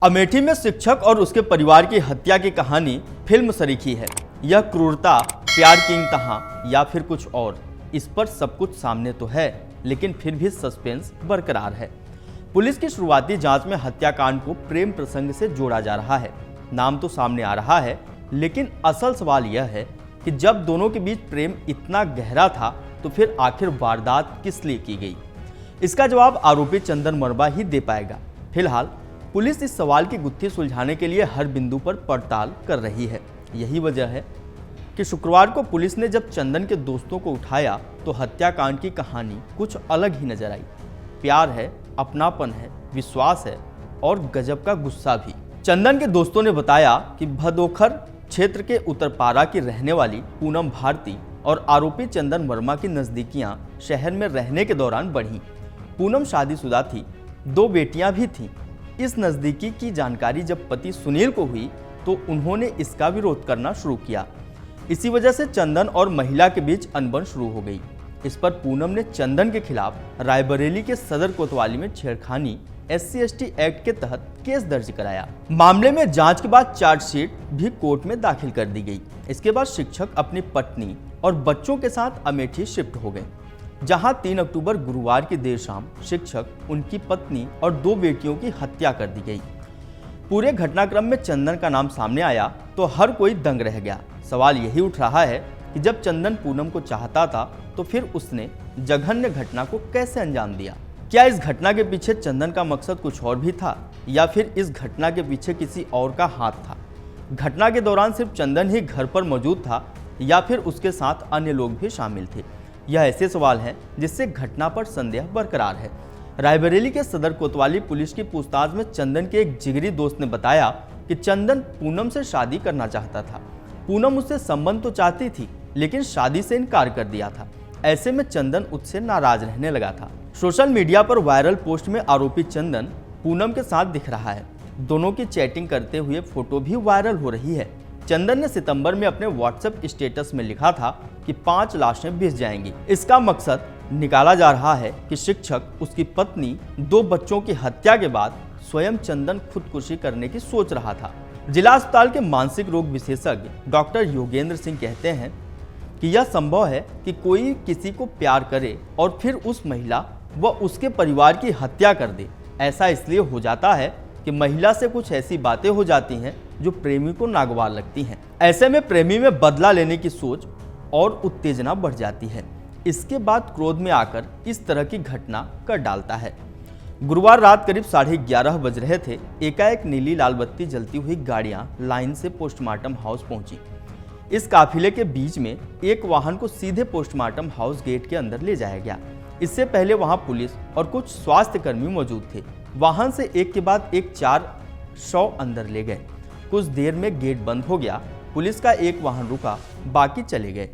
अमेठी में शिक्षक और उसके परिवार की हत्या की कहानी फिल्म सरीखी है। यह क्रूरता प्यार की इंतहा या फिर कुछ और, इस पर सब कुछ सामने तो है, लेकिन फिर भी सस्पेंस बरकरार है। पुलिस की शुरुआती जांच में हत्याकांड को प्रेम प्रसंग से जोड़ा जा रहा है। नाम तो सामने आ रहा है, लेकिन असल सवाल यह है कि जब दोनों के बीच प्रेम इतना गहरा था तो फिर आखिर वारदात किस लिए की गई? इसका जवाब आरोपी चंदन वर्मा ही दे पाएगा। फिलहाल पुलिस इस सवाल की गुत्थी सुलझाने के लिए हर बिंदु पर पड़ताल कर रही है। यही वजह है कि शुक्रवार को पुलिस ने जब चंदन के दोस्तों को उठाया तो हत्याकांड की कहानी कुछ अलग ही नजर आई। प्यार है, अपनापन है, विश्वास है और गजब का गुस्सा भी। चंदन के दोस्तों ने बताया कि भदोखर क्षेत्र के उत्तरपारा की रहने वाली पूनम भारती और आरोपी चंदन वर्मा की नजदीकियां शहर में रहने के दौरान बढ़ी। पूनम शादीशुदा थी, 2 बेटियां भी थीं। इस नज़दीकी की जानकारी जब पति सुनील को हुई तो उन्होंने इसका विरोध करना शुरू किया। इसी वजह से चंदन और महिला के बीच अनबन शुरू हो गई। इस पर पूनम ने चंदन के खिलाफ रायबरेली के सदर कोतवाली में छेड़खानी SC/ST एक्ट के तहत केस दर्ज कराया। मामले में जांच के बाद चार्जशीट भी कोर्ट में दाखिल कर दी गई। इसके बाद शिक्षक अपनी पत्नी और बच्चों के साथ अमेठी शिफ्ट हो गए, जहां 3 अक्टूबर गुरुवार की देर शाम शिक्षक, उनकी पत्नी और 2 बेटियों की हत्या कर दी गई। पूरे घटनाक्रम में चंदन का नाम सामने आया तो हर कोई दंग रह गया। सवाल यही उठ रहा है कि जब चंदन पूनम को चाहता था तो फिर उसने जघन्य घटना को कैसे अंजाम दिया? क्या इस घटना के पीछे चंदन का मकसद कुछ और भी था या फिर इस घटना के पीछे किसी और का हाथ था? घटना के दौरान सिर्फ चंदन ही घर पर मौजूद था या फिर उसके साथ अन्य लोग भी शामिल थे? यह ऐसे सवाल हैं जिससे घटना पर संदेह बरकरार है। रायबरेली के सदर कोतवाली पुलिस की पूछताछ में चंदन के एक जिगरी दोस्त ने बताया कि चंदन पूनम से शादी करना चाहता था। पूनम उससे संबंध तो चाहती थी, लेकिन शादी से इनकार कर दिया था। ऐसे में चंदन उससे नाराज रहने लगा था। सोशल मीडिया पर वायरल पोस्ट में आरोपी चंदन पूनम के साथ दिख रहा है। दोनों की चैटिंग करते हुए फोटो भी वायरल हो रही है। चंदन ने सितंबर में अपने व्हाट्सएप स्टेटस में लिखा था कि 5 लाशें भिस जाएंगी। इसका मकसद निकाला जा रहा है कि शिक्षक, उसकी पत्नी, 2 बच्चों की हत्या के बाद स्वयं चंदन खुदकुशी करने की सोच रहा था। जिला अस्पताल के मानसिक रोग विशेषज्ञ डॉक्टर योगेंद्र सिंह कहते हैं कि यह संभव है कि कोई किसी को प्यार करे और फिर उस महिला व उसके परिवार की हत्या कर दे। ऐसा इसलिए हो जाता है कि महिला से कुछ ऐसी बातें हो जाती हैं जो प्रेमी को नागवार लगती हैं। ऐसे में प्रेमी में बदला लेने की सोच और उत्तेजना बढ़ जाती है। इसके बाद क्रोध में आकर इस तरह की घटना कर डालता है। गुरुवार रात करीब 11:30 बज रहे थे। एकाएक नीली लाल बत्ती जलती हुई गाड़ियां लाइन से पोस्टमार्टम हाउस पहुंची। इस काफिले के बीच में एक वाहन को सीधे पोस्टमार्टम हाउस गेट के अंदर ले जाया गया। इससे पहले वहां पुलिस और कुछ स्वास्थ्य कर्मी मौजूद थे। वाहन से एक के बाद एक 4 शव अंदर ले गए। कुछ देर में गेट बंद हो गया। पुलिस का एक वाहन रुका, बाकी चले गए।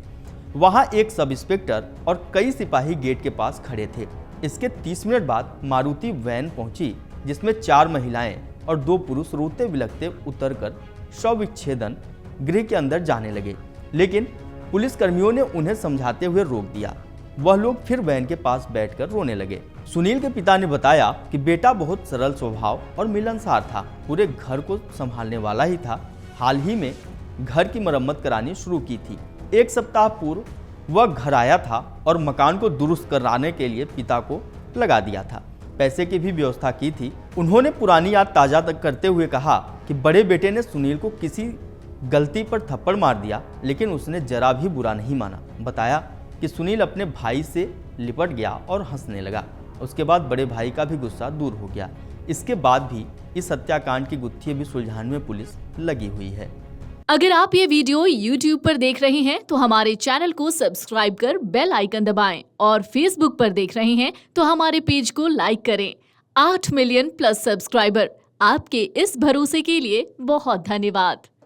वहां एक सब इंस्पेक्टर और कई सिपाही गेट के पास खड़े थे। इसके 30 मिनट बाद मारुति वैन पहुंची, जिसमें 4 महिलाएं और 2 पुरुष रोते बिलखते उतरकर शव विच्छेदन गृह के अंदर जाने लगे, लेकिन पुलिस कर्मियों ने उन्हें समझाते हुए रोक दिया। वह लोग फिर वैन के पास बैठकर रोने लगे। सुनील के पिता ने बताया कि बेटा बहुत सरल स्वभाव और मिलनसार था, पूरे घर को संभालने वाला ही था। हाल ही में घर की मरम्मत करानी शुरू की थी। 1 सप्ताह पूर्व वह घर आया था और मकान को दुरुस्त कराने के लिए पिता को लगा दिया था। पैसे की भी व्यवस्था की थी। उन्होंने पुरानी याद ताज़ा करते हुए कहा कि बड़े बेटे ने सुनील को किसी गलती पर थप्पड़ मार दिया, लेकिन उसने जरा भी बुरा नहीं माना। बताया कि सुनील अपने भाई से लिपट गया और हंसने लगा। उसके बाद बड़े भाई का भी गुस्सा दूर हो गया। इसके बाद भी इस हत्याकांड की गुत्थी अभी सुलझाने में पुलिस लगी हुई है। अगर आप ये वीडियो YouTube पर देख रहे हैं तो हमारे चैनल को सब्सक्राइब कर बेल आइकन दबाएं और Facebook पर देख रहे हैं तो हमारे पेज को लाइक करें। 8 मिलियन प्लस सब्सक्राइबर, आपके इस भरोसे के लिए बहुत धन्यवाद।